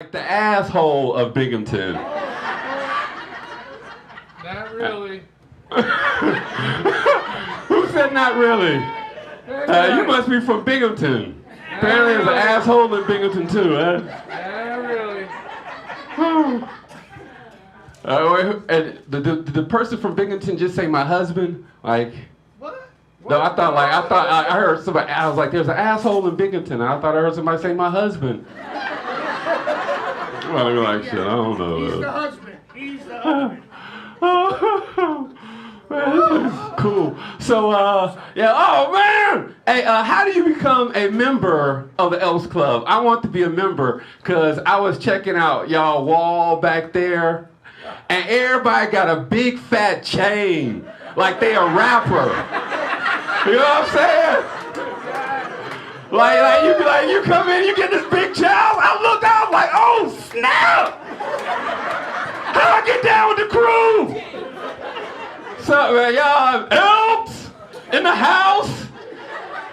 like the asshole of Binghamton. Not really. Who said not really? You must be from Binghamton. Apparently there's an asshole in Binghamton too, huh? Not really. And the person from Binghamton just say my husband? Like, What? no, I heard somebody, I was like, there's an asshole in Binghamton. And I thought I heard somebody say my husband. Well, I'm like, shit, I don't know. He's the husband. He's the husband. Man, this place is cool. So, yeah, oh man! Hey, how do you become a member of the Elks Club? I want to be a member because I was checking out y'all wall back there, and everybody got a big fat chain, like they a rapper. You know what I'm saying? Like you be like, you come in, you get this big child. I looked out, like, oh snap! How do I get down with the crew? So, y'all, Elks in the house.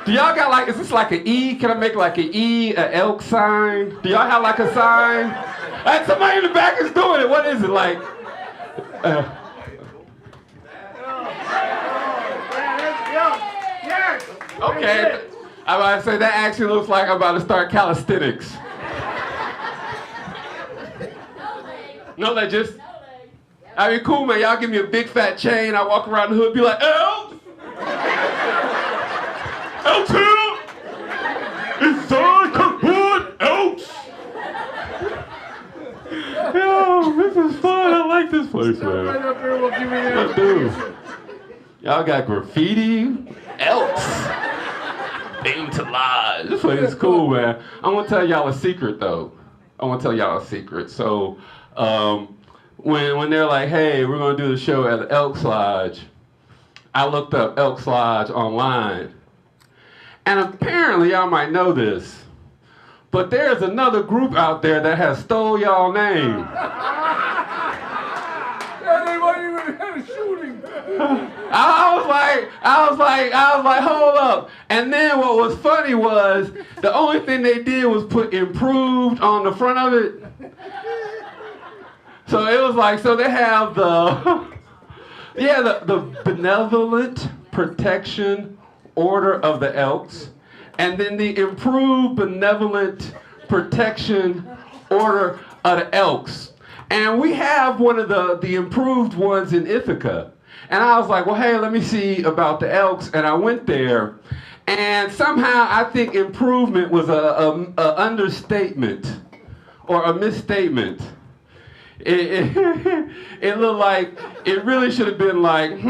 Do y'all got like, is this like an E? Can I make like an E, an elk sign? Do y'all have like a sign? And somebody in the back is doing it. What is it like? Okay. I'm about to say that actually looks like I'm about to start calisthenics. No, that just. I mean, cool, man. Y'all give me a big fat chain. I walk around the hood, be like, Elks! Elks here! Inside Kirkwood, Elks! Yo, this is fun. I like this place, man. Right up here, we'll give you the Let's do. Y'all got graffiti, Elks. Elks Lodge. This place is cool, man. I want to tell y'all a secret, though. So, when they're like, hey, we're going to do the show at the Elks Lodge, I looked up Elks Lodge online. And apparently, y'all might know this, but there's another group out there that has stole y'all name. They might even have a shooting. I was like, hold up. And then what was funny was, the only thing they did was put improved on the front of it. So it was like, so they have the Benevolent Protection Order of the Elks, and then the Improved Benevolent Protection Order of the Elks. And we have one of the improved ones in Ithaca. And I was like, well, hey, let me see about the Elks. And I went there, and somehow I think improvement was a understatement or a misstatement. It looked like it really should have been like,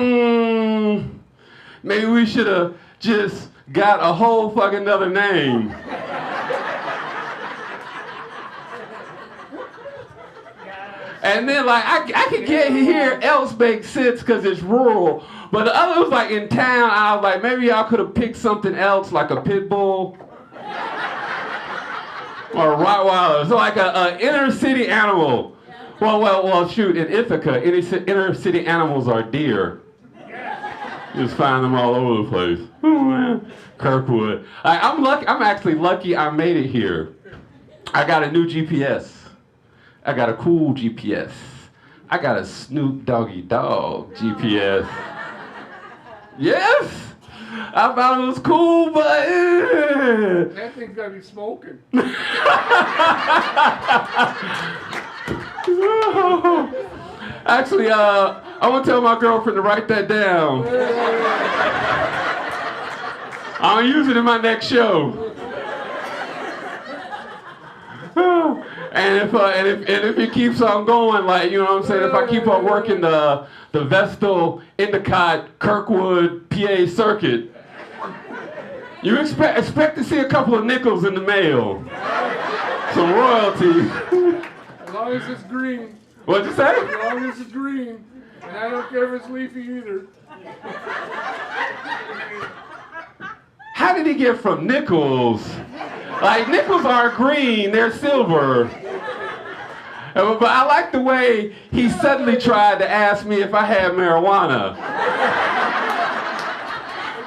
maybe we should have just got a whole fucking another name. And then like I could get here Elks makes sense because it's rural, but the other was like in town. I was like, maybe y'all could have picked something else like a pit bull or a Rottweiler. So like a inner city animal. Well, shoot, in Ithaca, inner city animals are deer. You just find them all over the place. Oh, man. Kirkwood. I'm actually lucky I made it here. I got a new GPS. I got a cool GPS. I got a Snoop Doggy Dogg GPS. Yes! I thought it was cool, but... That thing's gotta be smoking. Actually, I want to tell my girlfriend to write that down. I'll use it in my next show. And if it keeps on going, like, you know what I'm saying, if I keep on working the Vestal, Endicott, Kirkwood, PA circuit, you expect to see a couple of nickels in the mail. Some royalties. As long as it's green. What'd you say? As long as it's green. And I don't care if it's leafy either. How did he get from nickels? Like, nickels aren't green, they're silver. But I like the way he suddenly tried to ask me if I had marijuana.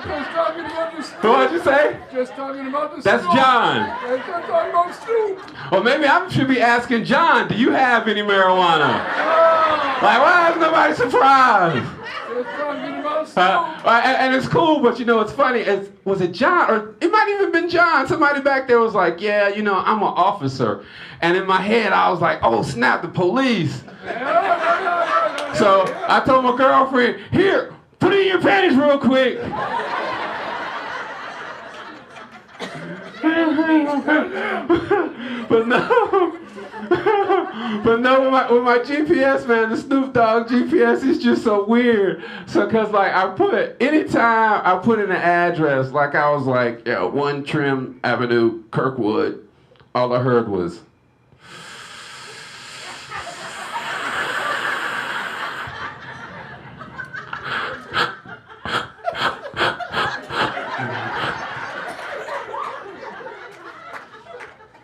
I was talking to understand. What'd you say? Just talking about the That's Snoop. John. Just talking about Snoop. Or maybe I should be asking John, do you have any marijuana? Oh, Like, why is nobody surprised? just talking about Snoop. And it's cool, but you know, it's funny. Was it John? Or it might even been John. Somebody back there was like, yeah, you know, I'm an officer. And in my head, I was like, oh, snap, the police. So I told my girlfriend, here, put it in your panties real quick. But no, with my GPS, man, the Snoop Dogg GPS is just so weird. So, cause like anytime I put in an address, like I was like, yeah, 1 Trim Avenue, Kirkwood, all I heard was,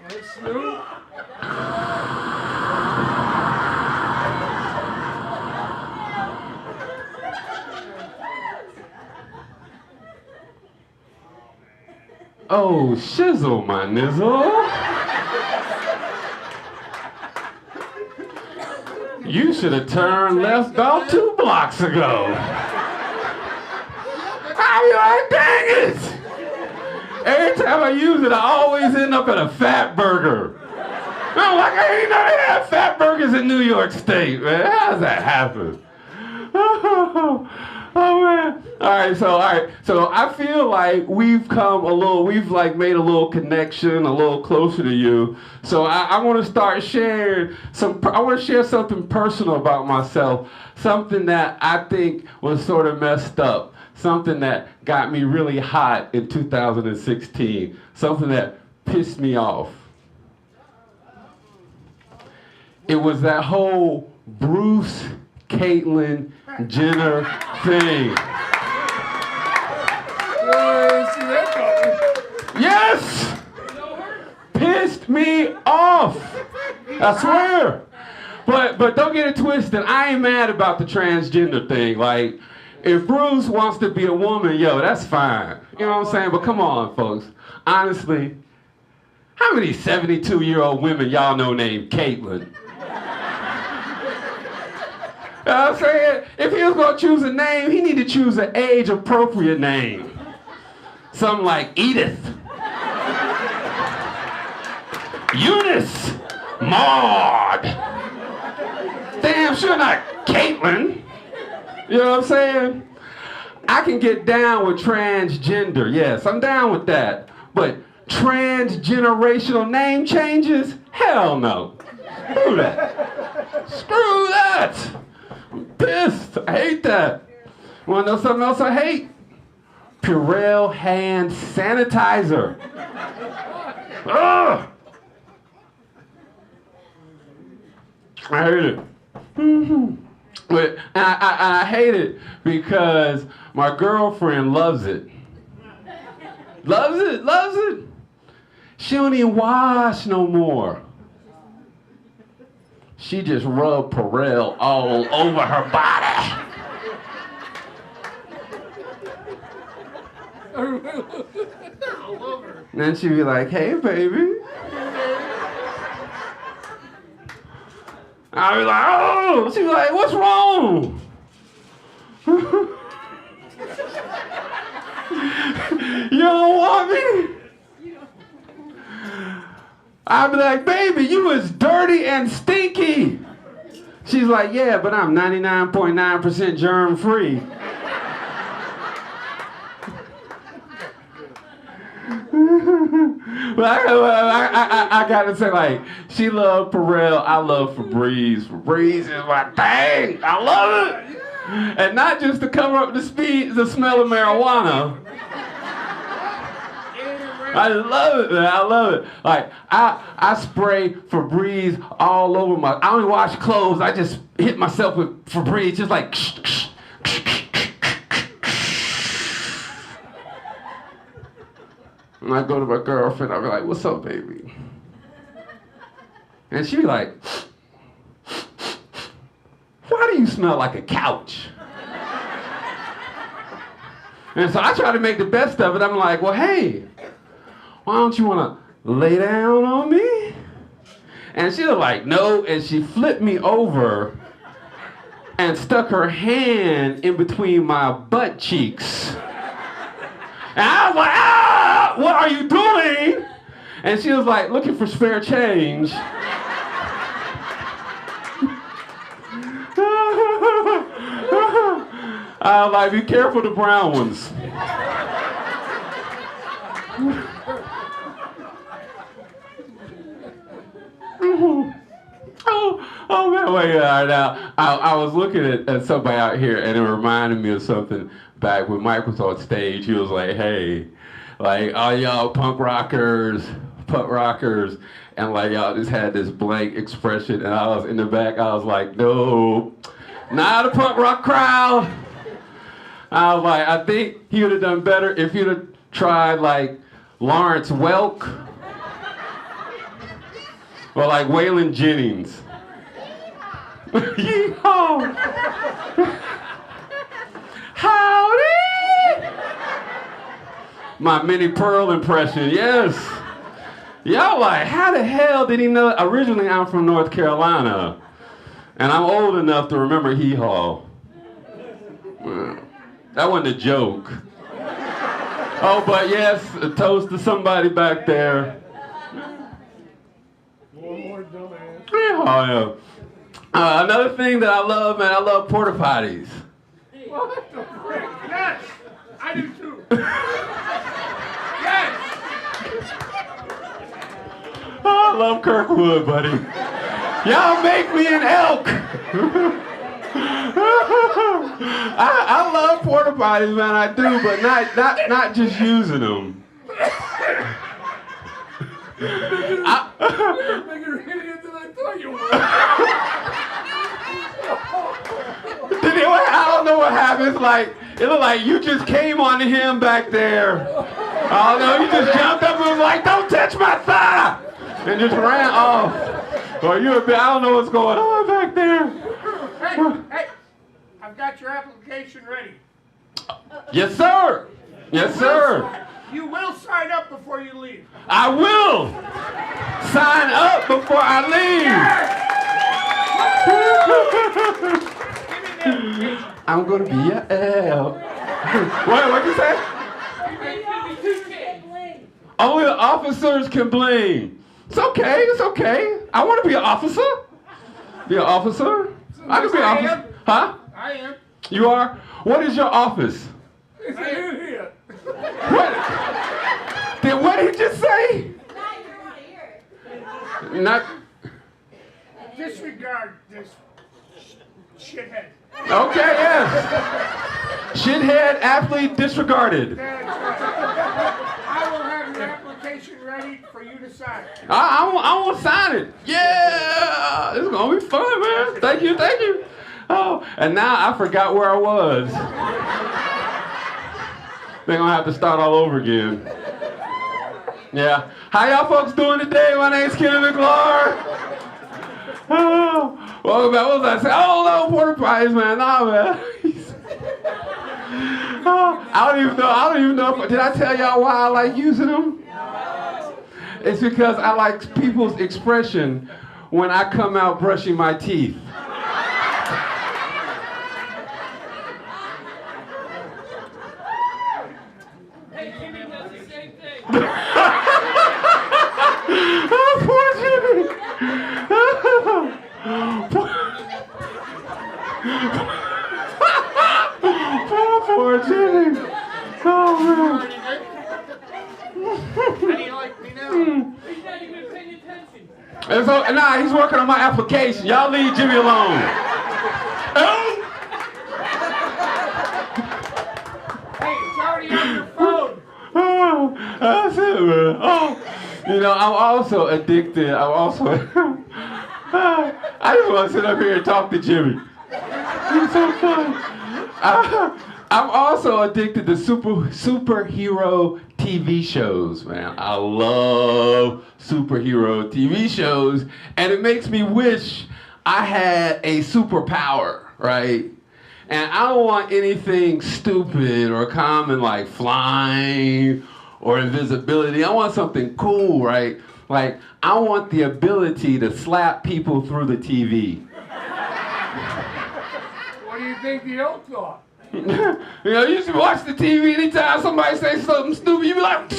That's Snoop. oh, shizzle, my nizzle. You should have turned left about 2 blocks ago. I be like, dang it! Every time I use it, I always end up at a Fatburger. I'm like, I ain't know they have Fatburgers in New York State, man. How does that happen? Oh man. All right. So I feel like we've like made a little connection, a little closer to you. So I want to start sharing I want to share something personal about myself, something that I think was sort of messed up, something that got me really hot in 2016, something that pissed me off. It was that whole Bruce, Caitlyn, Jenner thing. See that coming. Yes! Pissed me off. I swear. But don't get it twisted. I ain't mad about the transgender thing. Like, if Bruce wants to be a woman, yo, that's fine. You know what I'm saying? But come on, folks. Honestly, how many 72-year-old women y'all know named Caitlyn? You know what I'm saying? If he was gonna choose a name, he need to choose an age-appropriate name. Something like Edith, Eunice, Maud. Damn sure not Caitlyn. You know what I'm saying? I can get down with transgender, yes, I'm down with that. But transgenerational name changes? Hell no. Screw that. Screw that. I'm pissed. I hate that. Wanna know something else I hate? Carell hand sanitizer. Ugh. I hate it. But I hate it because my girlfriend loves it. Loves it. She don't even wash no more. She just rubbed Carell all over her body. And then she'd be like, hey, baby. I'd be like, oh. She'd be like, what's wrong? You don't want me? I'd be like, baby, you is dirty and stinky. She's like, yeah, but I'm 99.9% germ-free. But I gotta say, like, she loved Carell, I love Febreze. Febreze is my thing. I love it. And not just to cover up the smell of marijuana. I love it, man. I love it. Like, I spray Febreze all over I don't wash clothes. I just hit myself with Febreze, just like. And I go to my girlfriend, I'll be like, what's up, baby? And she be like, why do you smell like a couch? And so I try to make the best of it. I'm like, well, hey, why don't you want to lay down on me? And she was like, no, and she flipped me over and stuck her hand in between my butt cheeks. And I was like, ah, what are you doing? And she was like, looking for spare change. I was like, be careful the brown ones. Oh man, wait, now, I was looking at somebody out here and it reminded me of something back when Mike was on stage. He was like, hey, like all y'all punk rockers, and like y'all just had this blank expression, and I was in the back, I was like, no, not a punk rock crowd. I was like, I think he would have done better if he'd have tried like Lawrence Welk or like Waylon Jennings. Yeehaw! Howdy! My Minnie Pearl impression, yes. Y'all like, how the hell did he know? Originally, I'm from North Carolina, and I'm old enough to remember Hee Haw. That wasn't a joke. Oh, but yes, a toast to somebody back there. One more dumbass. Oh, yeah. Another thing that I love, man, I love porta potties. What the frick? Yes! I do too. Yes! Oh, I love Kirkwood, buddy. Y'all make me an elk. I love porta potties, man. I do, but not just using them. You're a bigger idiot than I thought you were. I don't know what happens. Like it looked like you just came onto him back there. Oh no, you just jumped up and was like, "Don't touch my thigh," and just ran off. Or you a bit? I don't know what's going on back there. Hey, I've got your application ready. Yes, sir. Yes, sir. You will sign up before you leave. I will sign up before I leave. Give me the application. I'm gonna be your elk. What'd you say? Only the officers can blame. It's okay. It's okay. I want to be an officer. Be an officer. I can be an officer. Huh? I am. You are? What is your office? It's here. What? Then what did he just say? Not. Disregard this shithead. Okay, yes. Shithead, athlete, disregarded. That's right. I will have your application ready for you to sign. I want to sign it. Yeah, it's gonna be fun, man. Thank you. Oh, and now I forgot where I was. They're gonna have to start all over again. Yeah. How y'all folks doing today? My name's Kenny McLaurin. Oh, welcome back. What was I saying? Oh, no, porta potties, man. Nah, man. Oh, I don't even know. Did I tell y'all why I like using them? No. It's because I like people's expression when I come out brushing my teeth. Oh, poor Jimmy. Poor Jimmy. Oh, man. How do you like me now? He's not even paying attention. And so, nah, he's working on my application. Y'all leave Jimmy alone. Oh. Hey, it's already on your phone. Oh, that's it, man. Oh, you know, I'm also addicted. I just want to sit up here and talk to Jimmy. It's so fun. I'm also addicted to superhero TV shows, man. I love superhero TV shows, and it makes me wish I had a superpower, right? And I don't want anything stupid or common like flying or invisibility. I want something cool, right? Like, I want the ability to slap people through the TV. What do you think the Elks thought? You know, you should watch the TV anytime somebody says something stupid, you be like,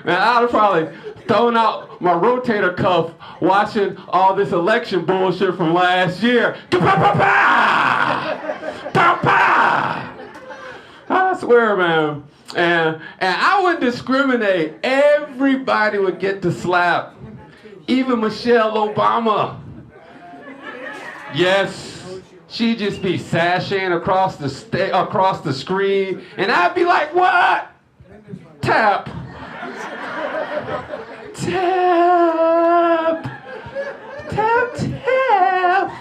man, I'd have probably thrown out my rotator cuff watching all this election bullshit from last year. I swear, man. And I would discriminate. Everybody would get to slap. Even Michelle Obama. Yes. She'd just be sashaying across the screen. And I'd be like, what? Tap. Tap. Tap, tap.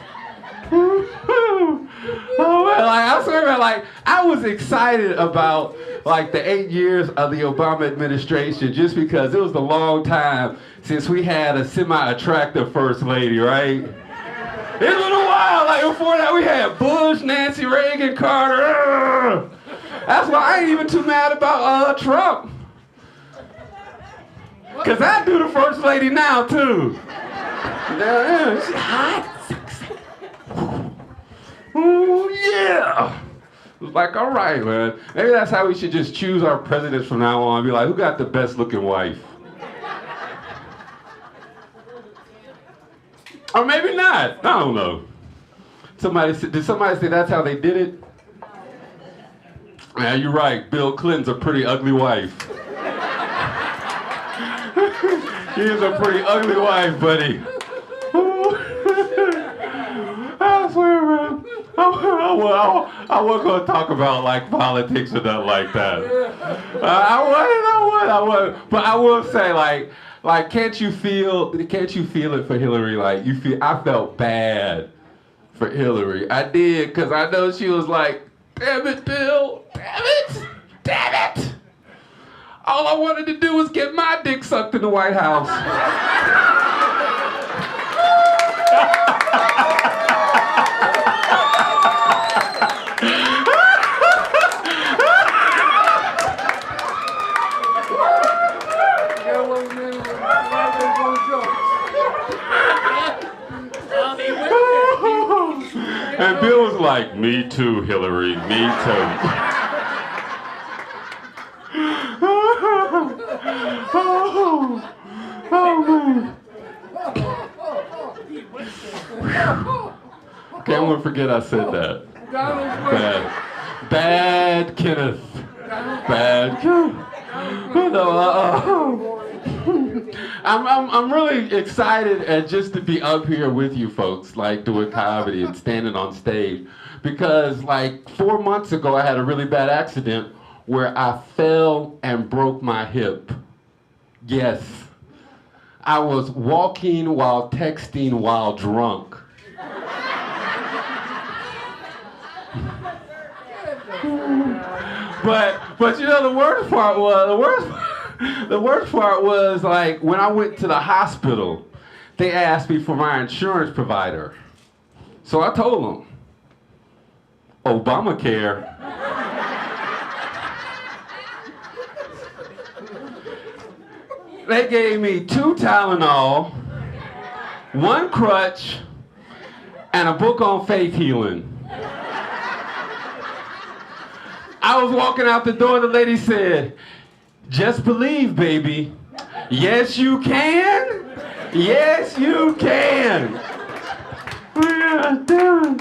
Oh, man, like, I swear, man, like, I was excited about, like, the 8 years of the Obama administration just because it was a long time since we had a semi-attractive first lady, right? It's been a while. Like, before that, we had Bush, Nancy Reagan, Carter. That's why I ain't even too mad about Trump. Because I do the first lady now, too. Yeah, she's hot. Oh, yeah. It was like, all right, man. Maybe that's how we should just choose our presidents from now on. Be like, who got the best looking wife? Or maybe not. I don't know. Did somebody say that's how they did it? Yeah, you're right. Bill Clinton's a pretty ugly wife. He is a pretty ugly wife, buddy. I swear, man. I wasn't going to talk about, like, politics or nothing like that. I would. But I will say, like, can't you feel it for Hillary? Like, I felt bad for Hillary. I did, because I know she was like, damn it, Bill. Damn it. All I wanted to do was get my dick sucked in the White House. And Bill was like, me too, Hillary, me too. Man. Okay, I'm gonna forget I said that. Bad Kenneth. Bad Kenneth. I'm really excited and just to be up here with you folks, like doing comedy and standing on stage, because like 4 months ago I had a really bad accident where I fell and broke my hip. Yes, I was walking while texting while drunk. But you know the worst part was like when I went to the hospital, they asked me for my insurance provider. So I told them, Obamacare. They gave me 2 Tylenol, 1 crutch, and a book on faith healing. I was walking out the door, the lady said, just believe, baby. Yes, you can. Yes, you can. Yeah, damn it.